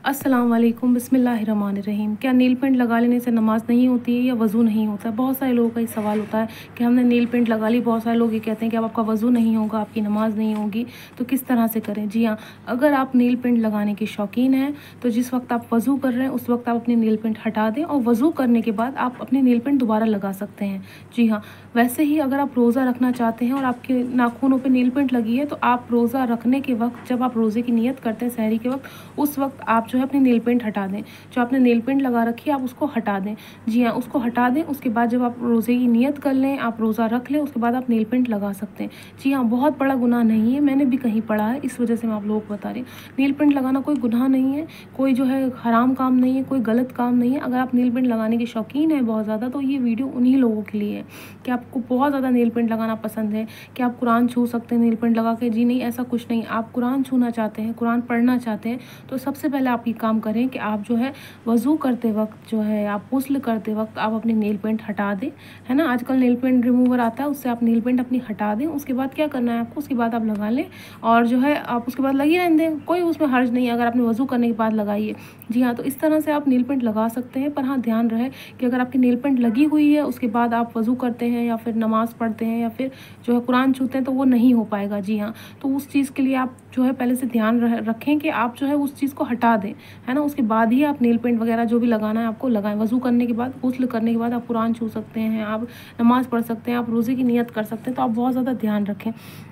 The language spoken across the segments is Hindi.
अस्सलाम वालेकुम, बिस्मिल्लाहिर्रहमानिर्रहीम। क्या नील पेंट लगा लेने से नमाज़ नहीं होती है या वज़ू नहीं होता है? बहुत सारे लोगों का ये सवाल होता है कि हमने नील पेंट लगा ली। बहुत सारे लोग ये कहते हैं कि अब आपका वज़ू नहीं होगा, आपकी नमाज़ नहीं होगी, तो किस तरह से करें? जी हाँ, अगर आप नील पेंट लगाने के शौकीन हैं तो जिस वक्त आप वज़ू कर रहे हैं उस वक्त आप अपनी नील पेंट हटा दें और वज़ू करने के बाद आप अपनी नील पेंट दोबारा लगा सकते हैं। जी हाँ, वैसे ही अगर आप रोज़ा रखना चाहते हैं और आपके नाखूनों पे नील पेंट लगी है तो आप रोज़ा रखने के वक्त, जब आप रोज़े की नियत करते हैं सहरी के वक्त, उस वक्त आप जो है अपनी नेल पेंट हटा दें। जो आपने नेल पेंट लगा रखी है आप उसको हटा दें। जी हाँ, उसको हटा दें। उसके बाद जब आप रोज़े की नियत कर लें, आप रोज़ा रख लें, उसके बाद आप नेल पेंट लगा सकते हैं। जी हाँ, बहुत बड़ा गुनाह नहीं है, मैंने भी कहीं पढ़ा है, इस वजह से मैं आप लोगों को बता रही हूँ। नेल पेंट लगाना कोई गुनाह नहीं है, कोई जो है हराम काम नहीं है, कोई गलत काम नहीं है। अगर आप नेल पेंट लगाने के शौकीन हैं बहुत ज़्यादा तो ये वीडियो उन्हीं लोगों के लिए है कि आपको बहुत ज़्यादा नेल पेंट लगाना पसंद है कि आप कुरान छू सकते हैं नेल पेंट लगा के। जी नहीं, ऐसा कुछ नहीं। आप कुरान छूना चाहते हैं, कुरान पढ़ना चाहते हैं तो सबसे पहले आप ये काम करें कि आप जो है वज़ू करते वक्त जो है, आप गुस्ल करते वक्त आप अपनी नेल पेंट हटा दें, है ना। आजकल नेल पेंट रिमूवर आता है, उससे आप नेल पेंट अपनी हटा दें। उसके बाद क्या करना है आपको, उसके बाद आप लगा लें और जो है आप उसके बाद लगी रहने दें, कोई उसमें हर्ज नहीं है अगर आपने वज़ू करने के बाद लगाई है। जी हाँ, तो इस तरह से आप नेल पेंट लगा सकते हैं। पर हाँ, ध्यान रहे कि अगर आपकी नेल पेंट लगी हुई है उसके बाद आप वज़ू करते हैं या फिर नमाज़ पढ़ते हैं या फिर जो है कुरान छूते हैं तो वो नहीं हो पाएगा। जी हाँ, तो उस चीज़ के लिए आप जो है पहले से ध्यान रखें कि आप जो है उस चीज़ को हटा दें, है ना। उसके बाद ही आप नेल पेंट वगैरह जो भी लगाना है आपको लगाएं। वज़ू करने के बाद, गुस्ल करने के बाद आप कुरान छू सकते हैं, आप नमाज़ पढ़ सकते हैं, आप रोज़े की नियत कर सकते हैं। तो आप बहुत ज़्यादा ध्यान रखें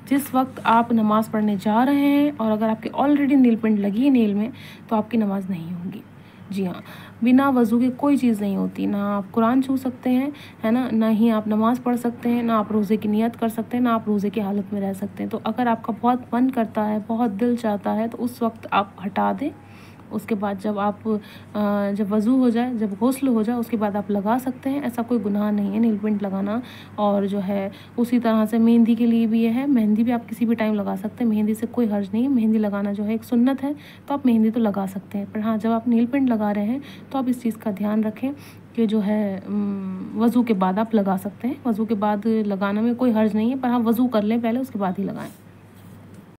जिस वक्त आप नमाज़ पढ़ने जा रहे हैं, और अगर आपकी ऑलरेडी नेल पेंट लगी है नेल में तो आपकी नमाज़ नहीं होगी। जी हाँ, बिना वज़ू के कोई चीज़ नहीं होती। ना आप कुरान छू सकते हैं, है ना, ना ही आप नमाज़ पढ़ सकते हैं, ना आप रोज़े की नियत कर सकते हैं, ना आप रोज़े की हालत में रह सकते हैं। तो अगर आपका बहुत मन करता है, बहुत दिल चाहता है तो उस वक्त आप हटा दें। उसके बाद जब आप जब वज़ू हो जाए, जब गुस्ल हो जाए, उसके बाद आप लगा सकते हैं। ऐसा कोई गुनाह नहीं है नेल पेंट लगाना। और जो है उसी तरह से मेहंदी के लिए भी ये है, मेहंदी भी आप किसी भी टाइम लगा सकते हैं, मेहंदी से कोई हर्ज नहीं है। मेहंदी लगाना जो है एक सुन्नत है, तो आप मेहंदी तो लगा सकते हैं। पर हाँ, जब आप नेल पेंट लगा रहे हैं तो आप इस चीज़ का ध्यान रखें कि जो है वज़ू के बाद आप लगा सकते हैं। वज़ू के बाद लगाना में कोई हर्ज नहीं है, पर हाँ वज़ू कर लें पहले, उसके बाद ही लगाएँ।